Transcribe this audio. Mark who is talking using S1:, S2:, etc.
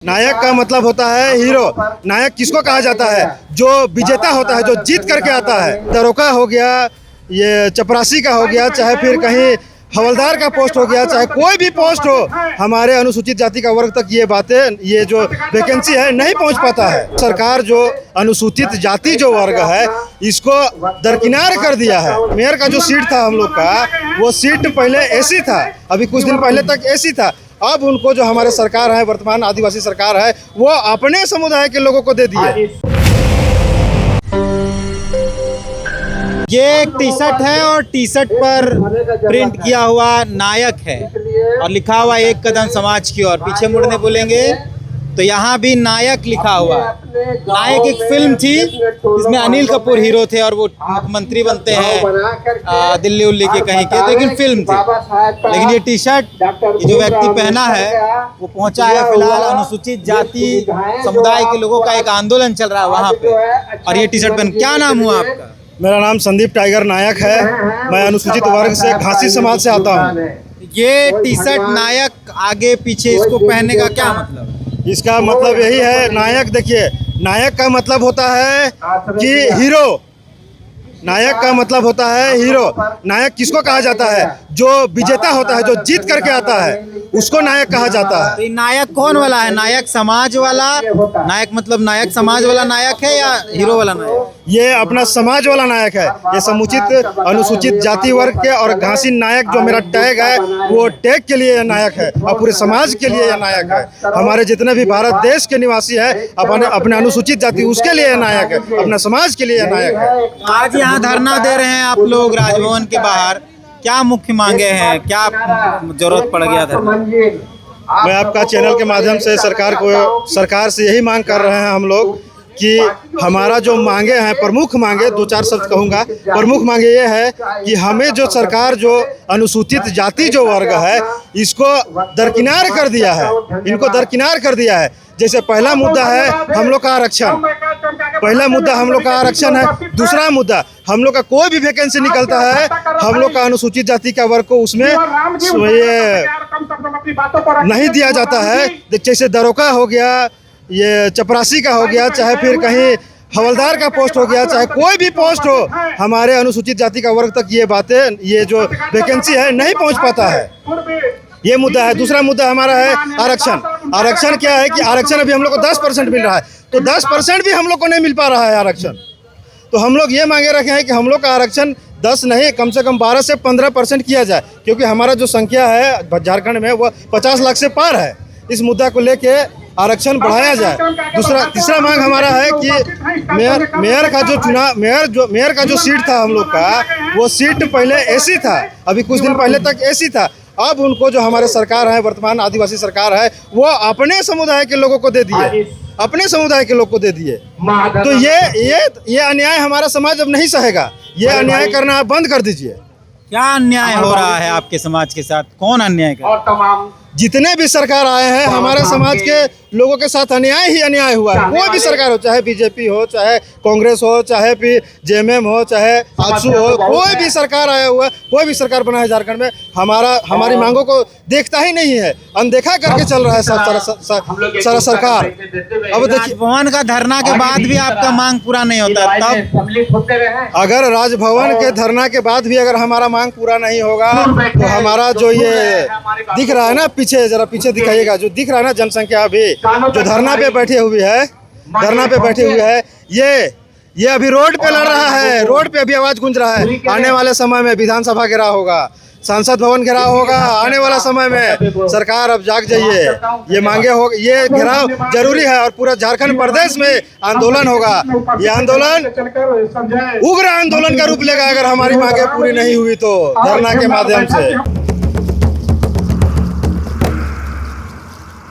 S1: नायक का मतलब होता है हीरो। नायक किसको कहा जाता है? जो विजेता होता है, जो जीत करके आता है। दरोगा हो गया, ये चपरासी का हो गया, चाहे फिर कहीं हवलदार का पोस्ट हो गया, चाहे कोई भी पोस्ट हो, हमारे अनुसूचित जाति का वर्ग तक ये बातें, ये जो वैकेंसी है नहीं पहुंच पाता है। सरकार जो अनुसूचित जाति जो वर्ग है इसको दरकिनार कर दिया है। मेयर का जो सीट था हम लोग का, वो सीट पहले एसी था, अभी कुछ दिन पहले तक एसी था। अब उनको जो हमारे सरकार है, वर्तमान आदिवासी सरकार है, वो अपने समुदाय के लोगों को दे दिए।
S2: ये एक टी शर्ट है और टी शर्ट पर प्रिंट किया हुआ नायक है और लिखा हुआ एक कदम समाज की ओर। पीछे मुड़ने बोलेंगे तो यहाँ भी नायक लिखा हुआ है। नायक एक फिल्म थी जिसमें अनिल कपूर हीरो थे और वो मुख्यमंत्री बनते हैं दिल्ली उल्ली के कहीं के, लेकिन फिल्म थी। लेकिन ये टी शर्ट जो व्यक्ति पहना है वो पहुंचा है फिलहाल अनुसूचित जाति समुदाय के लोगों का एक आंदोलन चल रहा है वहाँ पे, और ये टी शर्ट पहन। क्या नाम हुआ आपका?
S1: मेरा नाम संदीप टाइगर नायक है। मैं अनुसूचित वर्ग से घासी समाज से आता हूँ।
S2: ये टी शर्ट नायक आगे पीछे इसको पहनने का क्या मतलब?
S1: इसका मतलब यही है, नायक देखिए, नायक का मतलब होता है कि हीरो। नायक का मतलब होता है हीरो। नायक किसको कहा जाता है? जो विजेता होता है, जो जीत करके आता है, उसको नायक कहा जाता है।
S2: तो नायक कौन वाला है? नायक समाज वाला नायक, मतलब नायक समाज वाला नायक है या हीरो वाला नायक?
S1: ये अपना समाज वाला नायक है। ये समुचित अनुसूचित जाति वर्ग के और घासी नायक जो मेरा टैग है, वो टैग के लिए नायक है और पूरे समाज के लिए यह नायक है। हमारे जितने भी भारत देश के निवासी है, अपने अनुसूचित जाति, उसके लिए नायक है, अपने समाज के लिए नायक है।
S2: आज यहाँ धरना दे रहे हैं आप लोग राजभवन के बाहर, क्या मुख्य मांगे हैं? क्या जरूरत पड़ गया धरना?
S1: मैं आपका चैनल के माध्यम से सरकार से यही मांग कर रहे हैं हम लोग कि हमारा जो मांगे हैं, प्रमुख मांगे, दो चार शब्द कहूँगा। प्रमुख मांगे ये है कि हमें जो सरकार जो अनुसूचित जाति जो वर्ग है इसको दरकिनार कर दिया है, इनको दरकिनार कर दिया है। जैसे पहला मुद्दा है हम लोग का आरक्षण। पहला मुद्दा हम लोग का आरक्षण है। दूसरा मुद्दा, हम लोग का कोई भी वैकेंसी निकलता है, हम लोग का अनुसूचित जाति का वर्ग को उसमें ये नहीं दिया जाता है। जैसे दरोगा हो गया, ये चपरासी का हो गया, चाहे फिर कहीं हवलदार का पोस्ट हो गया, चाहे कोई भी पोस्ट हो, हमारे अनुसूचित जाति का वर्ग तक ये बातें, ये जो वैकेंसी है नहीं पहुंच पाता है। ये मुद्दा है। दूसरा मुद्दा हमारा है आरक्षण। आरक्षण क्या है कि आरक्षण अभी हम लोग को 10% मिल रहा है, तो 10% भी हम लोग को नहीं मिल पा रहा है आरक्षण। तो हम लोग ये मांगे रखे हैं कि हम लोग का आरक्षण 10 नहीं, कम से कम 12 से 15% किया जाए, क्योंकि हमारा जो संख्या है झारखंड में वो 50 लाख से पार है। इस मुद्दा को लेके आरक्षण बढ़ाया जाए। तीसरा मांग हमारा है कि मेयर का जो सीट था हम लोग का, वो सीट पहले एसी था, अभी कुछ दिन पहले तक एसी था। अब उनको जो हमारे सरकार है, वर्तमान आदिवासी सरकार है, वो अपने समुदाय के लोगों को दे दिए, अपने समुदाय के लोग को दे दिए। तो ये अन्याय हमारा समाज अब नहीं सहेगा। ये अन्याय करना आप बंद कर दीजिए।
S2: क्या अन्याय हो रहा है आपके समाज के साथ? कौन अन्याय कर रहा है?
S1: जितने भी सरकार आए हैं, हमारे समाज के लोगों के साथ अन्याय ही अन्याय हुआ है। कोई भी सरकार हो, चाहे बीजेपी हो, चाहे कांग्रेस हो, चाहे फिर जेएमएम हो, चाहे आजसू हो, कोई भी सरकार आया हुआ है, कोई भी सरकार बना है झारखंड में, हमारी मांगों को देखता ही नहीं है, अनदेखा करके चल रहा है सारा सरकार। अब देखिए,
S2: राजभवन का धरना के बाद भी आपका मांग पूरा नहीं होता, तब
S1: अगर राजभवन के धरना के बाद भी अगर हमारा मांग पूरा नहीं होगा तो हमारा जो ये दिख रहा है ना, पीछे जरा पीछे दिखाइएगा, जो दिख रहा है ना जनसंख्या अभी जो धरना पे बैठी हुई है, ये अभी रोड पे लड़ रहा है। रोड पे अभी आवाज गूंज रहा है। आने वाले समय में विधानसभा घेराव होगा, संसद भवन घेराव होगा। आने वाला समय में सरकार अब जाग जाइए, ये मांगे हो, ये घेराव जरूरी है और पूरा झारखंड प्रदेश में आंदोलन होगा। ये आंदोलन उग्र आंदोलन का रूप लेगा अगर हमारी मांगे पूरी नहीं हुई तो, धरना के माध्यम से।